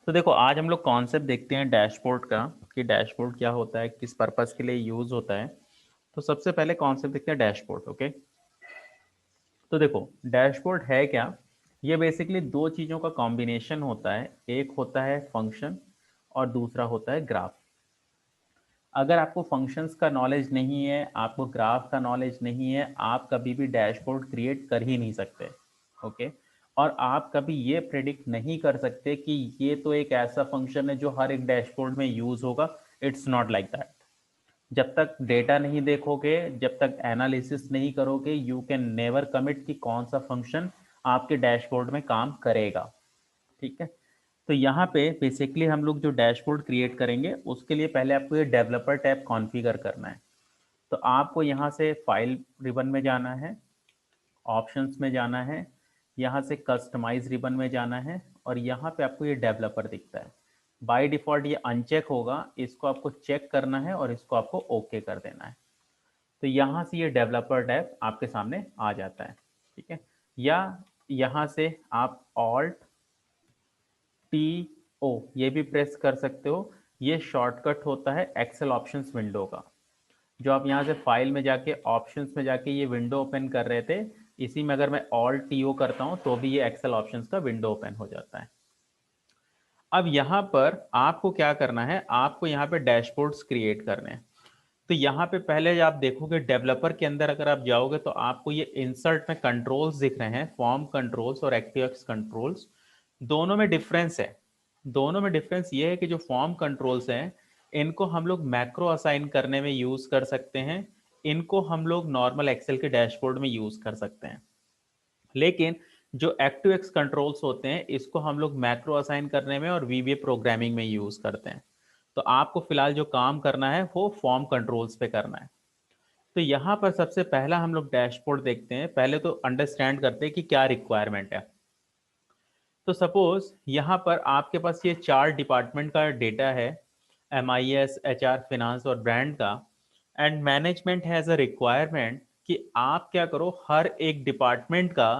तो देखो आज हम लोग कॉन्सेप्ट देखते हैं डैशबोर्ड का कि डैशबोर्ड क्या होता है, किस पर्पस के लिए यूज होता है। तो सबसे पहले कॉन्सेप्ट देखते हैं डैशबोर्ड। ओके, तो देखो डैशबोर्ड है क्या। ये बेसिकली दो चीज़ों का कॉम्बिनेशन होता है, एक होता है फंक्शन और दूसरा होता है ग्राफ। अगर आपको फंक्शंस का नॉलेज नहीं है, आपको ग्राफ का नॉलेज नहीं है, आप कभी भी डैशबोर्ड क्रिएट कर ही नहीं सकते। ओके, और आप कभी ये प्रेडिक्ट नहीं कर सकते कि ये तो एक ऐसा फंक्शन है जो हर एक डैशबोर्ड में यूज होगा। It's not like that. जब तक डेटा नहीं देखोगे, जब तक एनालिसिस नहीं करोगे, यू कैन नेवर कमिट कि कौन सा फंक्शन आपके डैशबोर्ड में काम करेगा। ठीक है, तो यहाँ पे बेसिकली हम लोग जो डैशबोर्ड क्रिएट करेंगे उसके लिए पहले आपको ये डेवलपर टैब कॉन्फ़िगर करना है। तो आपको यहाँ से फाइल रिबन में जाना है, ऑप्शंस में जाना है, यहाँ से कस्टमाइज रिबन में जाना है और यहाँ पे आपको ये डेवलपर दिखता है। बाय डिफ़ॉल्ट ये अनचेक होगा, इसको आपको चेक करना है और इसको आपको ओके कर देना है। तो यहाँ से ये डेवलपर टैब आपके सामने आ जाता है। ठीक है, या यहाँ से आप ऑल्ट टी ओ ये भी प्रेस कर सकते हो। ये शॉर्टकट होता है एक्सेल ऑप्शंस विंडो का। जो आप यहाँ से फाइल में जाके ऑप्शंस में जाके ये विंडो ओपन कर रहे थे, इसी में अगर मैं ऑल्ट टी ओ करता हूँ तो भी ये एक्सेल ऑप्शंस का विंडो ओपन हो जाता है। अब यहाँ पर आपको क्या करना है, आपको यहाँ पे डैशबोर्ड्स क्रिएट करने हैं। तो यहाँ पे पहले आप देखोगे डेवलपर के अंदर अगर आप जाओगे तो आपको ये इंसर्ट में कंट्रोल्स दिख रहे हैं, फॉर्म कंट्रोल्स और एक्टिवएक्स कंट्रोल्स। दोनों में डिफरेंस है। दोनों में डिफरेंस ये है कि जो फॉर्म कंट्रोल्स हैं इनको हम लोग मैक्रो असाइन करने में यूज कर सकते हैं, इनको हम लोग नॉर्मल एक्सेल के डैशबोर्ड में यूज कर सकते हैं। लेकिन जो एक्टिवएक्स कंट्रोल्स होते हैं इसको हम लोग मैक्रो असाइन करने में और वीबीए प्रोग्रामिंग में यूज करते हैं। तो आपको फिलहाल जो काम करना है वो फॉर्म कंट्रोल्स पे करना है। तो यहाँ पर सबसे पहला हम लोग डैशबोर्ड देखते हैं। पहले तो अंडरस्टैंड करते हैं कि क्या रिक्वायरमेंट है। तो सपोज यहाँ पर आपके पास ये चार डिपार्टमेंट का डेटा है, MIS, HR, फिनांस और ब्रांड का। And management has a requirement कि आप क्या करो, हर एक डिपार्टमेंट का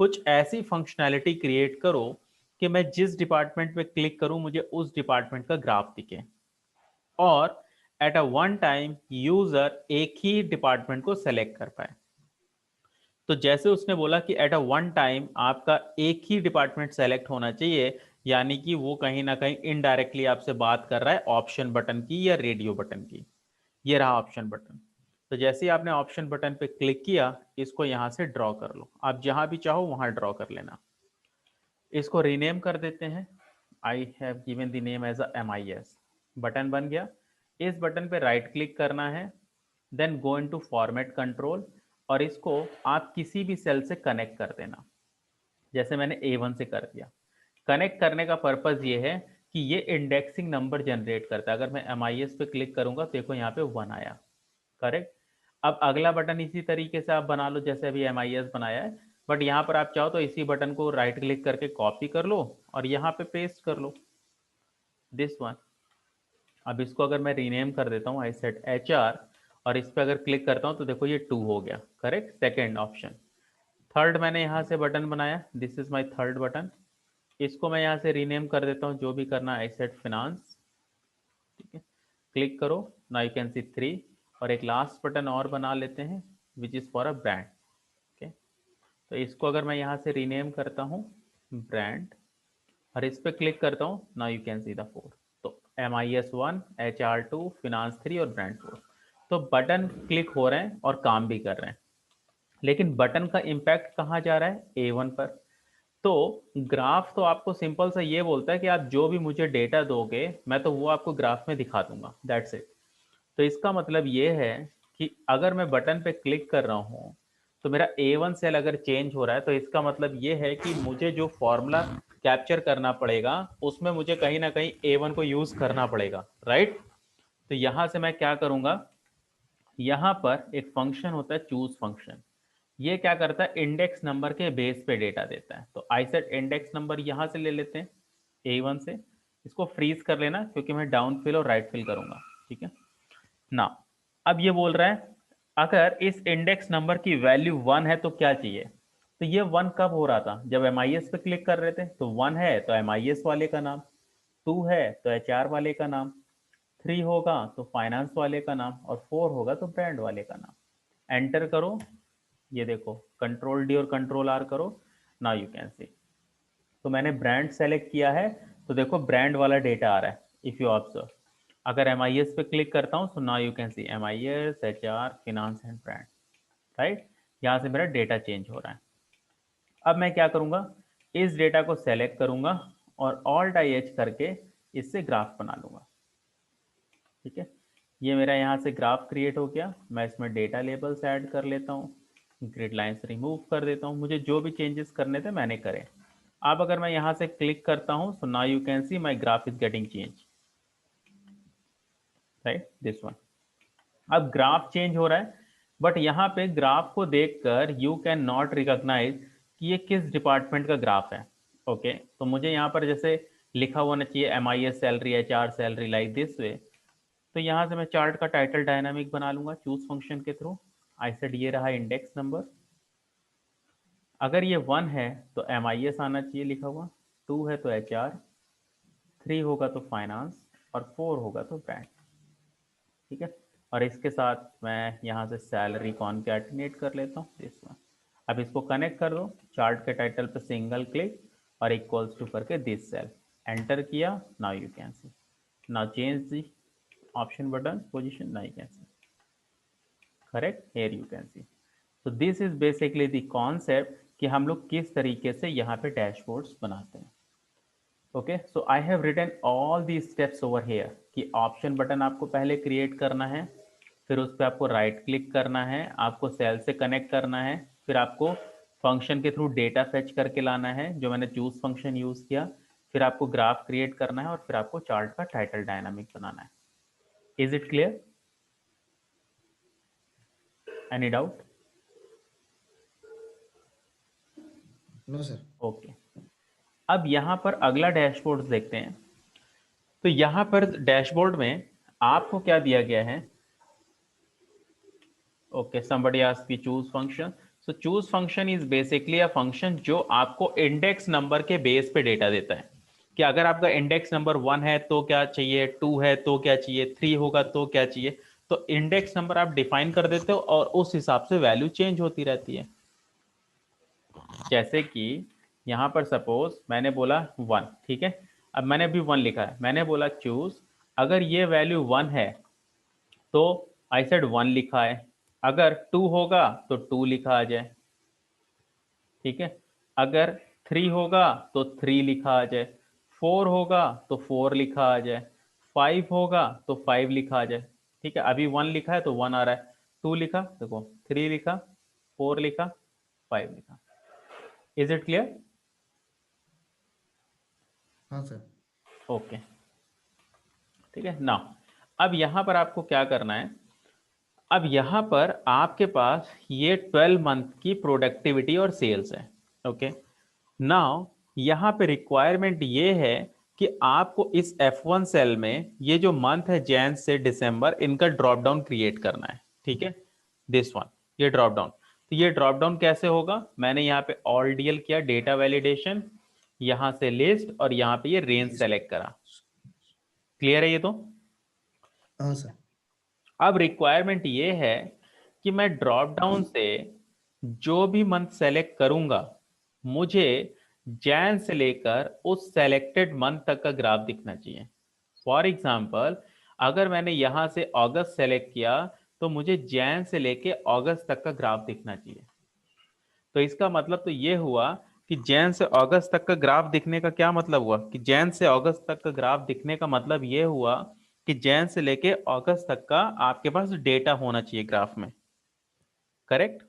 कुछ ऐसी फंक्शनैलिटी क्रिएट करो कि मैं जिस डिपार्टमेंट पे क्लिक करूं मुझे उस डिपार्टमेंट का ग्राफ दिखे, और at a one time user एक ही डिपार्टमेंट को सेलेक्ट कर पाए। तो जैसे उसने बोला कि एट अ वन टाइम आपका एक ही डिपार्टमेंट सेलेक्ट होना चाहिए, यानी कि वो कहीं ना कहीं इनडायरेक्टली आपसे बात कर रहा है ऑप्शन बटन की या रेडियो बटन की। ये रहा ऑप्शन बटन। तो जैसे ही आपने ऑप्शन बटन पे क्लिक किया, इसको यहां से ड्रॉ कर लो, आप जहां भी चाहो वहां ड्रॉ कर लेना। इसको रीनेम कर देते हैं। I have given the name as a MIS। Button बन गया। इस बटन पे राइट क्लिक करना है, then go into format control और इसको आप किसी भी सेल से कनेक्ट कर देना। जैसे मैंने A1 से कर दिया। कनेक्ट करने का पर्पज ये है कि ये इंडेक्सिंग नंबर जनरेट करता है। अगर मैं MIS पे क्लिक करूंगा तो देखो यहाँ पे 1 आया। करेक्ट। अब अगला बटन इसी तरीके से आप बना लो जैसे अभी MIS बनाया है, बट यहाँ पर आप चाहो तो इसी बटन को राइट क्लिक करके कॉपी कर लो और यहाँ पे पेस्ट कर लो, दिस वन। अब इसको अगर मैं रीनेम कर देता हूँ, आई सेट HR, और इस पर अगर क्लिक करता हूँ तो देखो ये 2 हो गया। Correct, second option. थर्ड मैंने यहाँ से बटन बनाया, this is my third button. इसको मैं यहाँ से रीनेम कर देता हूँ, जो भी करना है, आई सेट फिनांस। ठीक है, क्लिक करो, नाउ यू कैन सी 3। और एक लास्ट बटन और बना लेते हैं which is for a brand. Okay, तो इसको अगर मैं यहाँ से रीनेम करता हूँ ब्रांड और इस पर क्लिक करता हूँ, now you can see the 4। तो MIS 1, HR 2, फिनांस 3 और ब्रांड 4। तो बटन क्लिक हो रहे हैं और काम भी कर रहे हैं, लेकिन बटन का इम्पैक्ट कहाँ जा रहा है, A1 पर। तो ग्राफ तो आपको सिंपल सा ये बोलता है कि आप जो भी मुझे डेटा दोगे मैं तो वो आपको ग्राफ में दिखा दूंगा, दैट्स इट। तो इसका मतलब ये है कि अगर मैं बटन पे क्लिक कर रहा हूँ तो मेरा A1 सेल अगर चेंज हो रहा है तो इसका मतलब ये है कि मुझे जो फॉर्मूला कैप्चर करना पड़ेगा उसमें मुझे कहीं ना कहीं A1 को यूज करना पड़ेगा, राइट। तो यहां से मैं क्या करूंगा, यहां पर एक फंक्शन होता है चूज फंक्शन। ये क्या करता है, इंडेक्स नंबर के बेस पे डेटा देता है। तो आई सेट इंडेक्स नंबर यहां से ले लेते हैं A1 से। इसको फ्रीज कर लेना क्योंकि मैं डाउन फिल और राइट फिल करूंगा। ठीक है ना। अब ये बोल रहा है अगर इस इंडेक्स नंबर की वैल्यू 1 है तो क्या चाहिए। तो ये 1 कब हो रहा था, जब MIS पे क्लिक कर रहे थे, तो 1 है तो MIS वाले का नाम। 2 है तो एचआर वाले का नाम, 3 होगा तो फाइनेंस वाले का नाम, और 4 होगा तो ब्रांड वाले का नाम। एंटर करो, ये देखो कंट्रोल डी और कंट्रोल आर करो, नाउ यू कैन सी। तो मैंने ब्रांड सेलेक्ट किया है, तो देखो ब्रांड वाला डेटा आ रहा है इफ यू ऑब्जर्व। अगर MIS पे क्लिक करता हूँ तो now you can C MIS HR finance and brand, right. यहाँ से मेरा डेटा चेंज हो रहा है। अब मैं क्या करूँगा, इस डेटा को सेलेक्ट करूँगा और Alt-IH करके इससे ग्राफ बना लूँगा। ठीक है, ये मेरा यहाँ से ग्राफ क्रिएट हो गया। मैं इसमें डेटा लेबल्स ऐड कर लेता हूँ, ग्रिड लाइंस रिमूव कर देता हूँ, मुझे जो भी चेंजेस करने थे मैंने करे। अब अगर मैं यहाँ से क्लिक करता हूँ so now you can C my graph is getting change, right this one. अब ग्राफ चेंज हो रहा है, बट यहाँ पे ग्राफ को देखकर यू कैन नॉट रिकॉग्नाइज कि ये किस डिपार्टमेंट का ग्राफ है। ओके तो मुझे यहाँ पर जैसे लिखा होना चाहिए MIS salary HR salary like this way. तो यहाँ से मैं चार्ट का टाइटल डायनामिक बना लूंगा चूज फंक्शन के थ्रू। आई सेड ये रहा इंडेक्स नंबर, अगर ये 1 है तो MIS आना चाहिए लिखा हुआ, 2 है तो HR, 3 होगा तो फाइनेंस, और 4 होगा तो ब्रांड। ठीक है, और इसके साथ मैं यहाँ से सैलरी कॉन्कैटिनेट कर लेता हूँ दिस वन। अब इसको कनेक्ट कर दो, चार्ट के टाइटल पे सिंगल क्लिक और इक्वल्स टू करके दिस सेल, एंटर किया, now you can see, now change the option button position, now you can see correct, here you can see. तो this is basically the concept कि हम लोग किस तरीके से यहाँ पे डैशबोर्ड्स बनाते हैं। Okay so I have written all the steps over here कि ऑप्शन बटन आपको पहले क्रिएट करना है, फिर उस पर आपको राइट क्लिक करना है, आपको सेल से कनेक्ट करना है, फिर आपको फंक्शन के थ्रू डेटा फेच करके लाना है जो मैंने चूज फंक्शन यूज किया, फिर आपको ग्राफ क्रिएट करना है, और फिर आपको चार्ट का टाइटल डायनामिक बनाना है। Is it clear? Any doubt? No sir. Okay, अब यहाँ पर अगला डैशबोर्ड देखते हैं। तो यहाँ पर डैशबोर्ड में आपको क्या दिया गया है? ओके somebody asked की choose function. So choose function is basically a function जो आपको इंडेक्स नंबर के बेस पे डेटा देता है कि अगर आपका इंडेक्स नंबर 1 है तो क्या चाहिए, 2 है तो क्या चाहिए, 3 होगा तो क्या चाहिए। तो इंडेक्स नंबर आप डिफाइन कर देते हो और उस हिसाब से वैल्यू चेंज होती रहती है। जैसे कि यहाँ पर सपोज मैंने बोला 1, ठीक है, अब मैंने अभी 1 लिखा है, मैंने बोला चूज, अगर ये वैल्यू 1 है तो आई सेड 1 लिखा है, अगर 2 होगा तो 2 लिखा आ जाए, ठीक है, अगर 3 होगा तो 3 लिखा आ जाए, 4 होगा तो 4 लिखा आ जाए, 5 होगा तो 5 लिखा आ जाए। ठीक है, अभी 1 लिखा है तो 1 आ रहा है, 2 लिखा देखो, 3 लिखा, 4 लिखा, 5 लिखा। Is it clear? हाँ सर। ओके, ठीक है ना। अब यहां पर आपको क्या करना है, अब यहां पर आपके पास ये 12 मंथ की प्रोडक्टिविटी और सेल्स है। ओके नाउ यहाँ पे रिक्वायरमेंट ये है कि आपको इस F1 सेल में ये जो मंथ है जैन से दिसंबर, इनका ड्रॉप डाउन क्रिएट करना है। ठीक है, दिस वन, ये ड्रॉप डाउन। तो ये ड्रॉप डाउन कैसे होगा, मैंने यहाँ पे ऑल डीएल किया, डेटा वैलिडेशन, यहाँ से लिस्ट, और यहाँ पे ये रेंज जी सर। सेलेक्ट करा। क्लियर है ये तो? हाँ सर। अब रिक्वायरमेंट ये है कि मैं ड्रॉप डाउन से जो भी मंथ सेलेक्ट करूंगा, मुझे जैन से लेकर उस सेलेक्टेड मंथ तक का ग्राफ दिखना चाहिए। फॉर एग्जाम्पल अगर मैंने यहां से अगस्त सेलेक्ट किया तो मुझे जैन से लेके अगस्त तक का ग्राफ दिखना चाहिए। तो इसका मतलब तो ये हुआ कि जैन से अगस्त तक का ग्राफ दिखने का क्या मतलब हुआ, कि जैन से अगस्त तक का ग्राफ दिखने का मतलब ये हुआ कि जैन से लेके अगस्त तक का आपके पास डेटा होना चाहिए ग्राफ में। करेक्ट?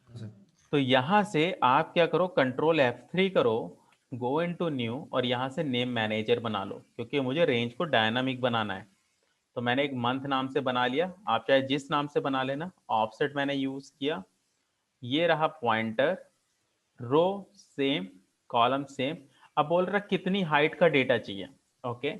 हाँ सर। तो यहां से आप क्या करो, कंट्रोल F3 करो, गो इनटू न्यू, और यहां से नेम मैनेजर बना लो, क्योंकि मुझे रेंज को डायनामिक बनाना है। तो मैंने एक मंथ नाम से बना लिया, आप चाहे जिस नाम से बना लेना। ऑफसेट मैंने यूज किया, ये रहा पॉइंटर, रो सेम, कॉलम सेम। अब बोल रहा कितनी हाइट का डेटा चाहिए। ओके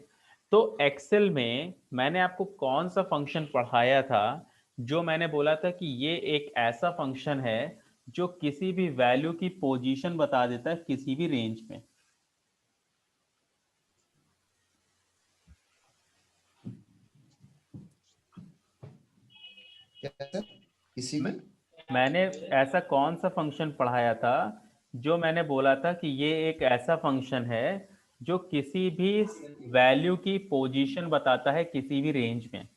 तो एक्सेल में मैंने आपको कौन सा फंक्शन पढ़ाया था, जो मैंने बोला था कि ये एक ऐसा फंक्शन है जो किसी भी वैल्यू की पोजीशन बता देता है किसी भी रेंज में। क्या सर? किसी मैं, भी? मैंने ऐसा कौन सा फंक्शन पढ़ाया था जो मैंने बोला था कि ये एक ऐसा फंक्शन है जो किसी भी वैल्यू की पोजीशन बताता है किसी भी रेंज में?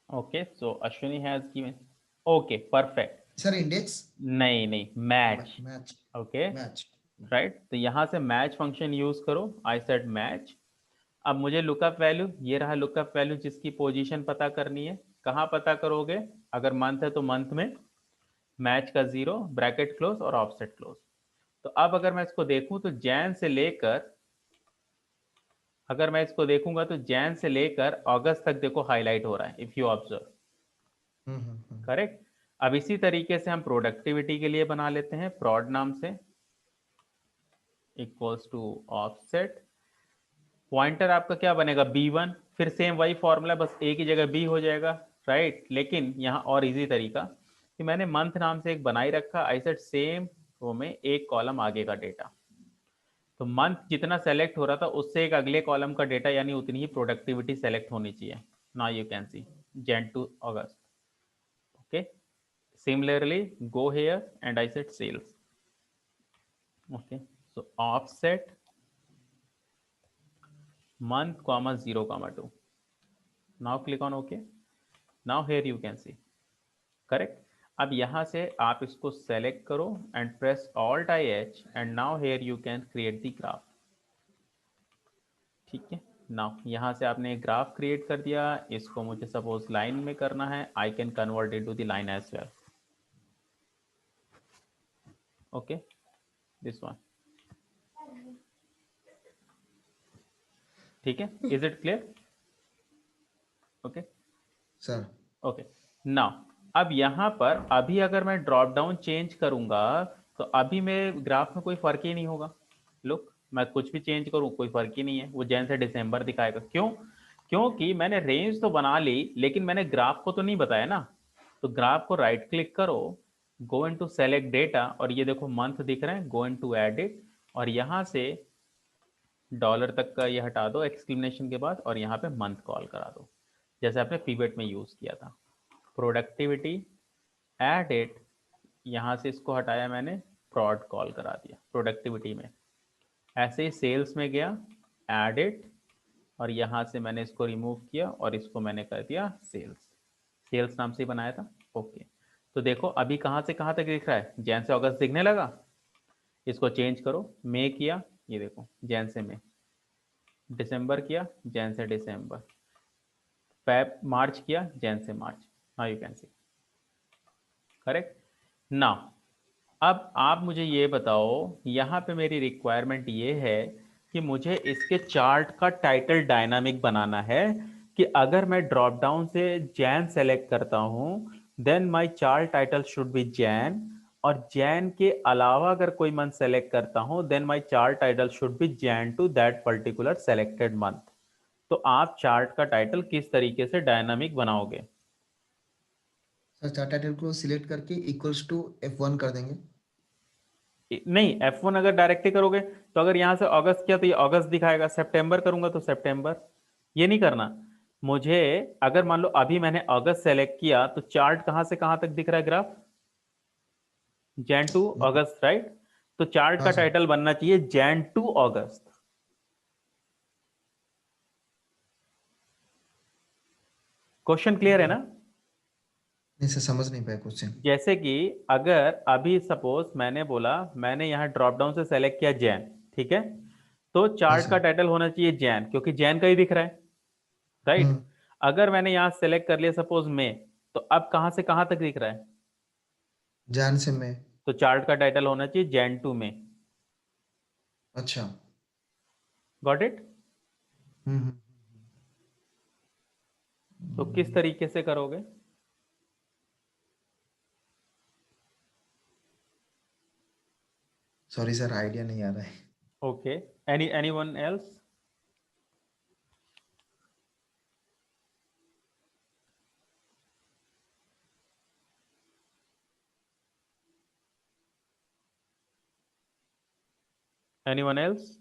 Okay, so Ashwini has given. Okay, perfect. Sir index. नहीं नहीं, match. Match. Okay, match. Right. तो यहां से मैच फंक्शन यूज करो। I said match. अब मुझे लुकअप वैल्यू, ये रहा लुकअप वैल्यू जिसकी पोजीशन पता करनी है। कहाँ पता करोगे? अगर मंथ है तो मंथ में, मैच का जीरो, ब्रैकेट क्लोज और ऑफसेट क्लोज। तो अब अगर मैं इसको देखूं तो जैन से लेकर, अगर मैं इसको देखूंगा तो जैन से लेकर अगस्त तक देखो हाईलाइट हो रहा है, if you observe. Hmm. Correct. अब इसी तरीके से हम प्रोडक्टिविटी के लिए बना लेते हैं प्रॉड नाम से, इक्वल्स टू ऑफसेट। पॉइंटर आपका क्या बनेगा? B1। फिर सेम वही फॉर्मूला, बस एक ही जगह बी हो जाएगा, राइट। लेकिन यहाँ और इजी तरीका कि मैंने मंथ नाम से एक बनाई रखा, आई सेट सेम रो में एक कॉलम आगे का डेटा। तो मंथ जितना सेलेक्ट हो रहा था उससे एक अगले कॉलम का डेटा, यानी उतनी ही प्रोडक्टिविटी सेलेक्ट होनी चाहिए। Now you can see Jan to August. Okay, similarly go here and I set cells. Okay, so offset month comma 0 comma 2. Now click on OK. Now here you can see, correct. अब यहां से आप इसको select करो and press alt I H and now here you can create the graph. ठीक है, now यहां से आपने एक ग्राफ क्रिएट कर दिया। इसको मुझे सपोज लाइन में करना है, I can convert it to the line as well. Okay, this one. ठीक है, is it clear? Okay sir. Okay, now अब यहाँ पर अभी अगर मैं ड्रॉप डाउन चेंज करूंगा तो अभी मेरे ग्राफ में कोई फर्क ही नहीं होगा। लुक, मैं कुछ भी चेंज करूं कोई फर्क ही नहीं है, वो जैन से दिसंबर दिखाएगा। क्यों? क्योंकि मैंने रेंज तो बना ली लेकिन मैंने ग्राफ को तो नहीं बताया ना। तो ग्राफ को राइट क्लिक करो, गो इनटू सेलेक्ट डेटा, और ये देखो मंथ दिख रहे हैं, गो इनटू एडिट, और यहाँ से डॉलर तक का ये हटा दो एक्सक्लेमेशन के बाद, और यहाँ पे मंथ कॉल करा दो जैसे आपने पीवेट में यूज किया था। प्रोडक्टिविटी, एडिट, यहाँ से इसको हटाया मैंने, प्रॉड कॉल करा दिया प्रोडक्टिविटी में। ऐसे ही सेल्स में गया, एडिट, और यहाँ से मैंने इसको रिमूव किया और इसको मैंने कर दिया सेल्स। सेल्स नाम से ही बनाया था। ओके, तो देखो अभी कहाँ से कहाँ तक दिख रहा है, जैन से अगस्त दिखने लगा। इसको चेंज करो, मई किया, ये देखो जैन से मई। दिसंबर किया, जैन से दिसंबर। फेब मार्च किया, जैन से March. Now you can see, correct. Now अब आप मुझे ये बताओ, यहाँ पे मेरी रिक्वायरमेंट ये है कि मुझे इसके चार्ट का टाइटल डायनामिक बनाना है, कि अगर मैं ड्रॉप डाउन से जैन सेलेक्ट करता हूं then my chart title should be Jan, और जैन के अलावा अगर कोई मंथ सेलेक्ट करता हूं then my chart title should be Jan to that particular selected month. तो आप चार्ट का टाइटल किस तरीके से डायनामिक बनाओगे? सर चार्ट टाइटल को सिलेक्ट करके इक्वल्स टू F1 कर देंगे। नहीं, F1 अगर डायरेक्टली करोगे तो अगर यहां से अगस्त किया तो ये अगस्त दिखाएगा, सितंबर करूंगा तो सितंबर। ये नहीं करना मुझे। अगर मान लो अभी मैंने अगस्त सेलेक्ट किया तो चार्ट कहां से कहां तक दिख रहा है graph? Jan to August, right. तो चार्ट हाँ का सर। टाइटल बनना चाहिए Jan to August. Question clear है ना? नहीं सर, समझ नहीं पाया क्वेश्चन। जैसे कि अगर अभी सपोज मैंने बोला, मैंने यहाँ ड्रॉप डाउन से सेलेक्ट किया जैन, ठीक है, तो हाँ चार्ट का सर। टाइटल होना चाहिए जैन, क्योंकि जैन का ही दिख रहा है, राइट। हम्म। अगर मैंने यहां सेलेक्ट कर लिया सपोज में, तो अब कहां से कहां तक दिख रहा है? जान से मैं। तो चार्ट का टाइटल होना चाहिए जैन टू में। अच्छा। Got it? हम्म। तो किस तरीके से करोगे? सॉरी सर, आइडिया नहीं आ रहा है। Okay, anyone else? Anyone else?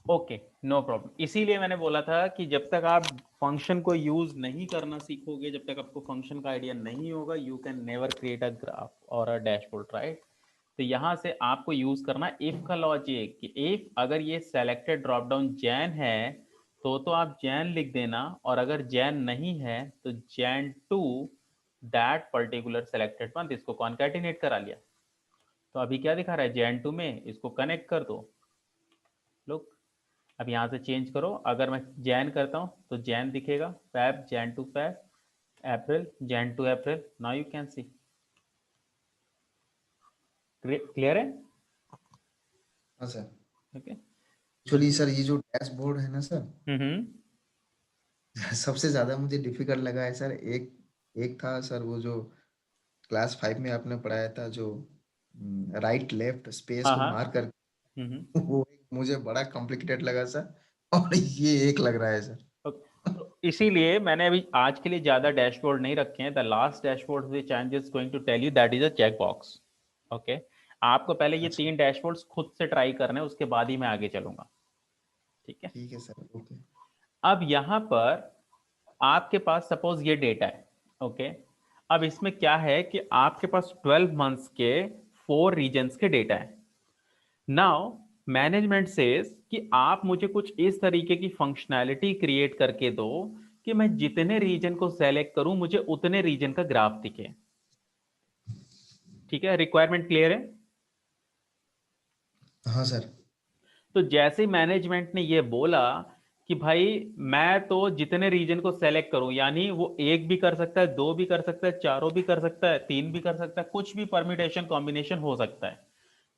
Okay, no problem. इसीलिए मैंने बोला था कि जब तक आप फंक्शन को यूज नहीं करना सीखोगे, जब तक आपको फंक्शन का आइडिया नहीं होगा, you can never create a graph और अ डैशबोर्ड, राइट? तो यहाँ से आपको यूज करना इफ का लॉजिक कि इफ अगर ये सेलेक्टेड ड्रॉप डाउन जैन है तो आप जैन लिख देना, और अगर जैन नहीं है तो Jan to that particular selected month, इसको कॉन्कैटिनेट करा लिया। तो अभी क्या दिखा रहा है जैन टू में, इसको कनेक्ट कर दो। लुक, अब यहाँ से चेंज करो, अगर मैं जैन करता हूँ तो जैन दिखेगा, Feb Jan to Feb, April Jan to April. Now you can see. Clear है? हाँ सर। ओके। एक्चुअली सर ये जो डैशबोर्ड है ना सर, हम्म। सबसे ज्यादा मुझे डिफिकल्ट लगा है सर। एक एक था सर, वो जो क्लास 5 में आपने पढ़ाया था, जो राइट लेफ्ट स्पेस हाँ को हाँ। मार कर, हम्म। वो एक मुझे बड़ा कॉम्प्लिकेटेड लगा सर। और ये एक लग रहा है सर। तो इसीलिए मैंने अभी आज के लिए ज्यादा डैशबोर्ड नहीं रखे हैं। The last dashboard which I am just going to tell you that is a check box. Okay, आपको पहले ये अच्छा 3 डैशबोर्ड्स खुद से ट्राई करने हैं, उसके बाद ही मैं आगे चलूंगा। ठीक है। ठीक है सर, ओके। अब यहां पर आपके पास सपोज ये डेटा है। ओके, अब इसमें क्या है कि आपके पास 12 मंथ्स के 4 रीजन्स के डेटा है। नाउ मैनेजमेंट सेज कि आप मुझे कुछ इस तरीके की फंक्शनैलिटी क्रिएट करके दो कि मैं जितने रीजन को सेलेक्ट करूं मुझे उतने रीजन का ग्राफ दिखे। ठीक है, रिक्वायरमेंट क्लियर है? हाँ सर। तो जैसे ही मैनेजमेंट ने ये बोला कि भाई मैं तो जितने रीजन को सेलेक्ट करूं, यानी वो एक भी कर सकता है, दो भी कर सकता है, चारों भी कर सकता है, तीन भी कर सकता है, कुछ भी परम्यूटेशन कॉम्बिनेशन हो सकता है,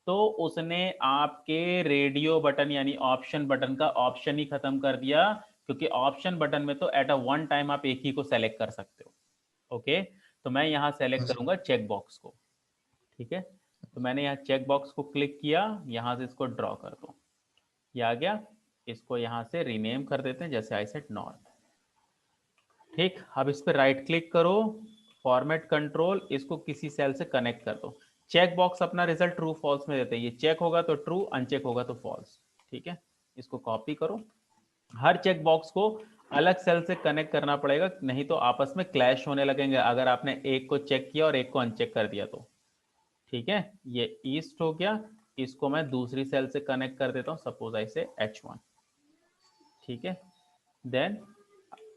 तो उसने आपके रेडियो बटन यानी ऑप्शन बटन का ऑप्शन ही खत्म कर दिया। क्योंकि ऑप्शन बटन में तो एट अ वन टाइम आप एक ही को सेलेक्ट कर सकते हो। ओके, तो मैं यहां हाँ सेलेक्ट सर। करूंगा चेक बॉक्स को। ठीक है, तो मैंने यहाँ चेक बॉक्स को क्लिक किया, यहां से इसको ड्रॉ कर दो, ये आ गया। इसको यहां से रीनेम कर देते हैं, जैसे आई सेट नॉर्थ। ठीक, अब इस पर राइट क्लिक करो, फॉर्मेट कंट्रोल, इसको किसी सेल से कनेक्ट कर दो। चेक बॉक्स अपना रिजल्ट ट्रू फॉल्स में देते हैं, ये चेक होगा तो ट्रू, अनचेक होगा तो फॉल्स। ठीक है, इसको कॉपी करो, हर चेक बॉक्स को अलग सेल से कनेक्ट करना पड़ेगा, नहीं तो आपस में क्लैश होने लगेंगे अगर आपने एक को चेक किया और एक को अनचेक कर दिया तो। ठीक है, ये ईस्ट हो गया, इसको मैं दूसरी सेल से कनेक्ट कर देता हूं, सपोज आई से H1। ठीक है, देन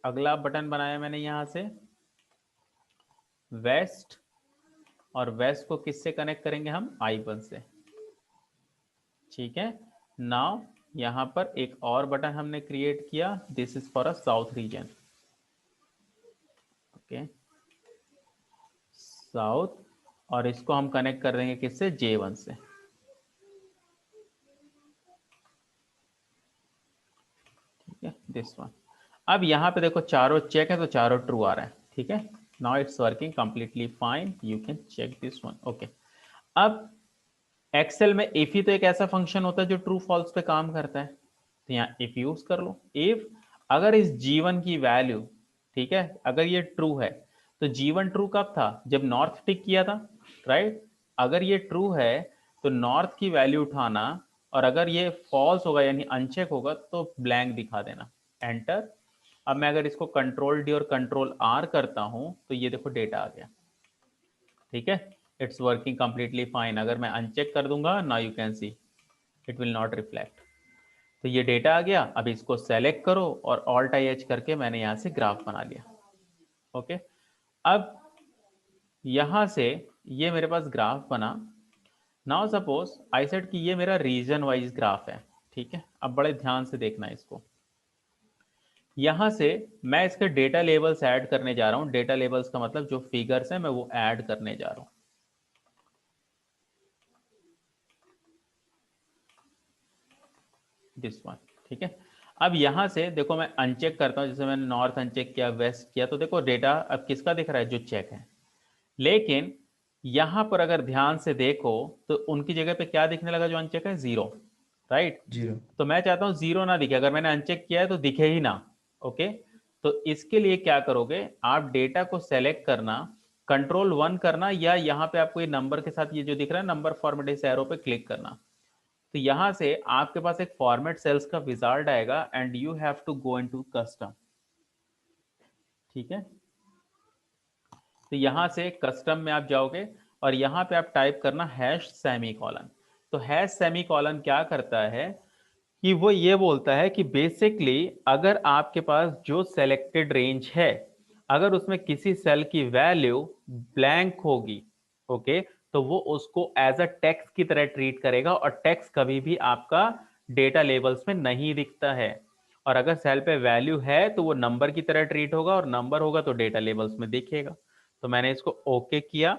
अगला बटन बनाया मैंने यहां से वेस्ट, और वेस्ट को किससे कनेक्ट करेंगे हम, I1 से। ठीक है, नाउ यहां पर एक और बटन हमने क्रिएट किया, this is for a south region. Okay, south, और इसको हम कनेक्ट कर देंगे किससे, J1 से। ठीक है, दिस वन। अब यहां पे देखो चारों चेक है तो चारों ट्रू आ रहा है। ठीक है, now it's working completely fine, you can check this one. Okay, अब एक्सेल में इफ ही तो एक ऐसा फंक्शन होता है जो ट्रू फॉल्स पे काम करता है, तो यहाँ इफ यूज कर लो। इफ अगर इस जीवन की वैल्यू, ठीक है, अगर ये ट्रू है तो जीवन ट्रू कब था, जब नॉर्थ टिक किया था, राइट? अगर ये ट्रू है तो नॉर्थ की वैल्यू उठाना, और अगर ये फॉल्स होगा यानी अनचेक होगा तो ब्लैंक दिखा देना, एंटर। अब मैं अगर इसको कंट्रोल डी और कंट्रोल आर करता हूं तो ये देखो डेटा आ गया। ठीक है, इट्स वर्किंग कंप्लीटली फाइन। अगर मैं अनचेक कर दूंगा, now you can see it will not reflect. तो ये डेटा आ गया, अब इसको सेलेक्ट करो और ऑल्ट आई एच करके मैंने यहां से ग्राफ बना लिया। ओके, अब यहां से ये मेरे पास ग्राफ बना। नाउ सपोज आई सेड कि ये मेरा रीजन वाइज ग्राफ है। ठीक है, अब बड़े ध्यान से देखना इसको। यहां से मैं इसके डेटा लेबल्स ऐड करने जा रहा हूं। डेटा लेबल्स का मतलब जो फिगर्स है मैं वो ऐड करने जा रहा हूं। This one. ठीक है, अब यहां से देखो मैं अनचेक करता हूं, जैसे मैंने नॉर्थ अनचेक किया, वेस्ट किया, तो देखो डेटा अब किसका दिख रहा है, जो चेक है। लेकिन यहां पर अगर ध्यान से देखो तो उनकी जगह पे क्या दिखने लगा, जो अनचेक है, जीरो, राइट? जीरो। तो मैं चाहता हूं जीरो ना दिखे, अगर मैंने अनचेक किया है तो दिखे ही ना। ओके, तो इसके लिए क्या करोगे, आप डेटा को सेलेक्ट करना, कंट्रोल 1 करना, या यहां पे आपको ये नंबर के साथ ये जो दिख रहा है नंबर फॉर्मेट, इस एरो पे क्लिक करना। तो यहां से आपके पास एक फॉर्मेट सेल्स का विजार्ड आएगा and you have to go into custom. ठीक है, तो यहां से कस्टम में आप जाओगे और यहां पे आप टाइप करना हैश सेमीकोलन। तो हैश सेमीकोलन क्या करता है कि वो ये बोलता है कि बेसिकली अगर आपके पास जो सेलेक्टेड रेंज है, अगर उसमें किसी सेल की वैल्यू ब्लैंक होगी, ओके, तो वो उसको एज अ टेक्स्ट की तरह ट्रीट करेगा, और टेक्स्ट कभी भी आपका डेटा लेबल्स में नहीं दिखता है। और अगर सेल पे वैल्यू है तो वो नंबर की तरह ट्रीट होगा, और नंबर होगा तो डेटा लेबल्स में दिखेगा। तो मैंने इसको ओके किया।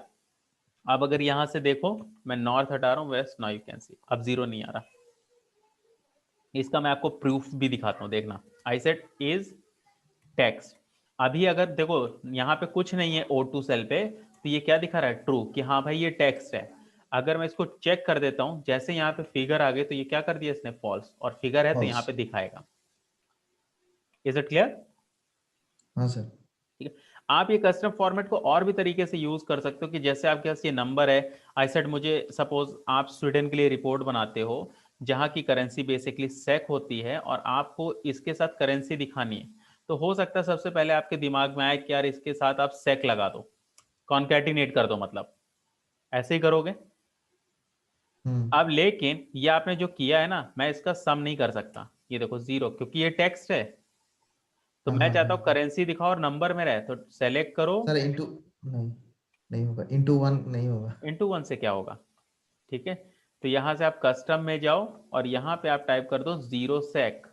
अब अगर यहां से देखो, मैं नॉर्थ हटा रहा हूं, west, now you can see अब जीरो नहीं आ रहा। इसका मैं आपको प्रूफ भी दिखाता हूं, देखना। आई सेट इज टेक्स्ट। अभी अगर देखो यहाँ पे कुछ नहीं है O2 सेल पे, तो ये क्या दिखा रहा है, ट्रू, कि हाँ भाई ये टेक्स्ट है। अगर मैं इसको चेक कर देता हूं, जैसे यहाँ पे फिगर आ गए तो ये क्या कर दिया इसने, फॉल्स, और फिगर है तो यहाँ फॉल्स। पे दिखाएगा। Is it clear? हाँ सर। ठीक है। आप ये कस्टम फॉर्मेट को और भी तरीके से यूज कर सकते हो, कि जैसे आपके पास ये नंबर है, आई सेड मुझे सपोज आप स्वीडन के लिए रिपोर्ट बनाते हो जहां की करेंसी बेसिकली सेक होती है, और आपको इसके साथ करेंसी दिखानी है, तो हो सकता है सबसे पहले आपके दिमाग में आए कि यार इसके साथ आप सेक लगा दो, कॉन्कैटिनेट कर दो, मतलब ऐसे ही करोगे। हम्म। अब लेकिन ये आपने जो किया है ना, मैं इसका सम नहीं कर सकता, ये देखो जीरो, क्योंकि ये टेक्स्ट है। तो हाँ मैं हाँ चाहता हाँ हूं हाँ। करेंसी दिखाओ और नंबर में रहे, तो सेलेक्ट करो। सर इंटू, नहीं, नहीं होगा, इंटू वन नहीं होगा। इनटू वन से क्या होगा? ठीक है, तो यहां से आप कस्टम में जाओ और यहां पे आप टाइप कर दो जीरो सेक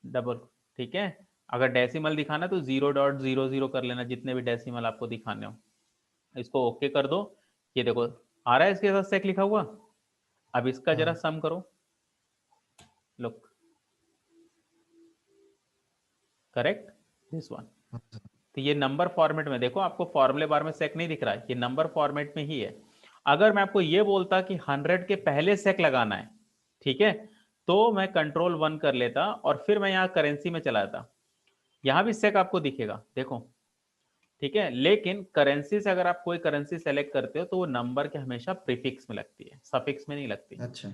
डबल। ठीक है, अगर डेसिमल दिखाना तो 0.00 कर लेना, जितने भी डेसिमल आपको दिखाने हो। इसको ओके कर दो। ये देखो आ रहा है इसके साथ सेक लिखा हुआ। अब इसका जरा हाँ सम करो, लुक, करेक्ट, दिस वन। हाँ सर। तो ये नंबर फॉर्मेट में देखो, आपको फॉर्मूले बार में सेक नहीं दिख रहा है, ये नंबर फॉर्मेट में ही है। अगर मैं आपको ये बोलता कि 100 के पहले सेक लगाना है, ठीक है, तो मैं कंट्रोल 1 कर लेता और फिर मैं यहाँ करेंसी में चला जाता। यहाँ भी सेक आपको दिखेगा, देखो, ठीक है, लेकिन करेंसी से अगर आप कोई करेंसी सेलेक्ट करते हो तो वो नंबर के हमेशा प्रीफिक्स में लगती है, सफिक्स में नहीं लगती। अच्छा।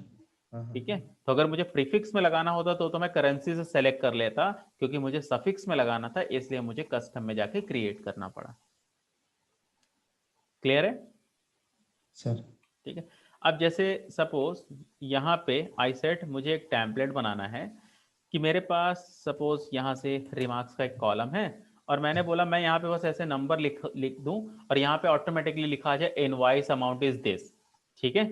हाँ हाँ ठीक है, हाँ। तो अगर मुझे प्रीफिक्स में लगाना होता तो मैं करेंसी से सेलेक्ट कर लेता, क्योंकि मुझे सफिक्स में लगाना था, इसलिए मुझे कस्टम में जाके क्रिएट करना पड़ा। क्लियर है? सर। ठीक है। अब जैसे सपोज यहाँ पे आई सेट मुझे एक टेम्पलेट बनाना है, कि मेरे पास सपोज यहाँ से रिमार्क्स का एक कॉलम है, और मैंने बोला मैं यहाँ पे बस ऐसे नंबर लिख दूं, और यहाँ पे ऑटोमेटिकली लिखा आ जाए इनवॉइस अमाउंट इज दिस। ठीक है,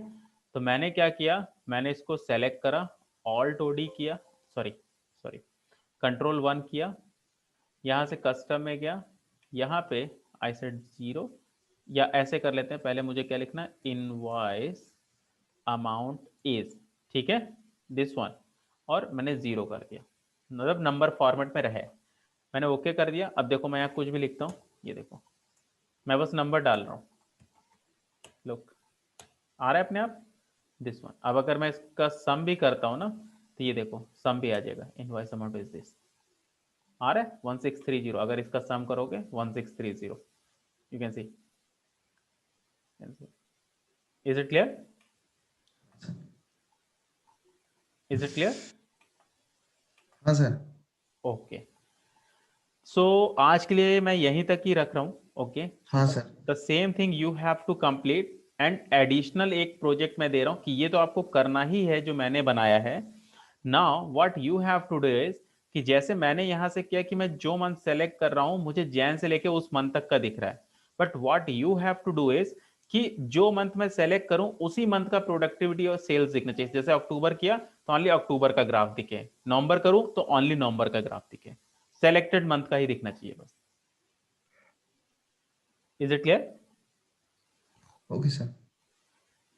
तो मैंने क्या किया, मैंने इसको सेलेक्ट करा, ऑल्ट ओडी किया, सॉरी सॉरी, कंट्रोल 1 किया, यहाँ से कस्टम में गया, यहाँ पे आई सेट जीरो, या ऐसे कर लेते हैं, पहले मुझे क्या लिखना है, इनवॉइस अमाउंट इज, ठीक है, दिस वन, और मैंने जीरो कर दिया, मतलब नंबर फॉर्मेट में रहे। मैंने ओके कर दिया। अब देखो मैं यहाँ कुछ भी लिखता हूँ, ये देखो मैं बस नंबर डाल रहा हूँ, लुक, आ रहा है अपने आप, दिस वन। अब अगर मैं इसका सम भी करता हूँ ना, तो ये देखो सम भी आ जाएगा, इनवॉइस अमाउंट इज दिस, आ रहा है 1630। अगर इसका सम करोगे 1630, you can C. Is it clear? Is it clear? हाँ सर। ओके, सो आज के लिए मैं यहीं तक ही रख रहा हूँ। ओके, हाँ sir. The same thing you have to complete, and additional एक प्रोजेक्ट मैं दे रहा हूँ कि ये तो आपको करना ही है जो मैंने बनाया है। Now what you have to do is, कि जैसे मैंने यहां से किया कि मैं जो मंथ सेलेक्ट कर रहा हूं मुझे जैन से लेके उस मंथ तक का दिख रहा है, but what you have to do is कि जो मंथ मैं सेलेक्ट करूं उसी मंथ का प्रोडक्टिविटी और सेल्स दिखना चाहिए। जैसे अक्टूबर किया तो ओनली अक्टूबर का ग्राफ दिखे, नवंबर करूं तो ओनली नवंबर का ग्राफ दिखे, सेलेक्टेड मंथ का ही दिखना चाहिए बस। Is it clear? Okay sir.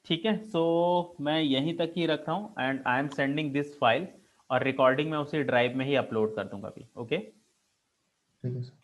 ठीक है, सो मैं यहीं तक ही रख रहा हूँ, and I am sending this file, और रिकॉर्डिंग में उसी ड्राइव में ही अपलोड कर दूंगा अभी। ओके। ठीक है सर।